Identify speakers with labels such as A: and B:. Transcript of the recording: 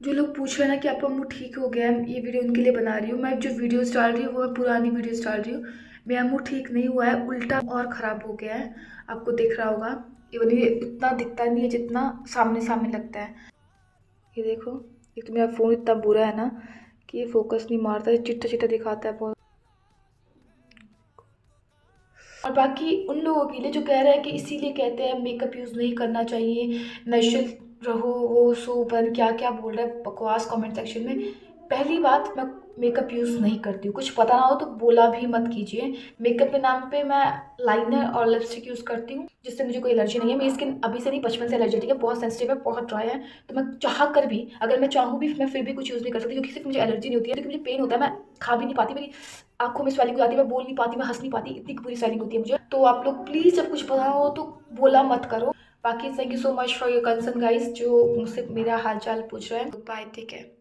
A: जो लोग पूछ रहे हैं ना कि आपका मुँह ठीक हो गया है, ये वीडियो उनके लिए बना रही हूँ। मैं जो वीडियोज़ डाल रही हूँ वो मैं पुरानी वीडियोज़ डाल रही हूँ। मेरा मुँह ठीक नहीं हुआ है, उल्टा और ख़राब हो गया है। आपको दिख रहा होगा। इवन ये इतना दिखता नहीं है जितना सामने सामने लगता है। ये देखो, एक तो मेरा फ़ोन इतना बुरा है ना कि ये फोकस नहीं मारता है, चिट्टा चिट्टा दिखाता है बहुत। और बाकी उन लोगों के लिए जो कह रहे हैं कि इसीलिए कहते हैं मेकअप यूज़ नहीं करना चाहिए, नेचुरल रहो, वो सो पर क्या क्या बोल रहे हैं बकवास कमेंट सेक्शन में। पहली बात, मैं मेकअप यूज़ नहीं करती हूँ, कुछ पता ना हो तो बोला भी मत कीजिए। मेकअप के नाम पे मैं लाइनर और लिपस्टिक यूज़ करती हूँ, जिससे मुझे कोई एलर्जी नहीं है। मेरी स्किन अभी से नहीं, बचपन से एलर्जेटिक है, बहुत सेंसिटिव है, बहुत ड्राई है। तो मैं चाह कर भी, अगर मैं चाहूँ भी, मैं फिर भी कुछ यूज़ नहीं कर सकती, क्योंकि सिर्फ मुझे एलर्जी नहीं होती है, क्योंकि मुझे पेन होता है, मैं खा भी नहीं पाती, मेरी आँखों में स्वेलिंग हो जाती है, मैं बोल नहीं पाती, मैं हँस नहीं पाती, इतनी बुरी स्वेलिंग होती है मुझे। तो आप लोग प्लीज़ जब कुछ पता हो तो बोला मत करो। बाकी thank you so much for your concern guys, जो मुझसे मेरा हाल चाल पूछ रहे हैं। Bye, take care.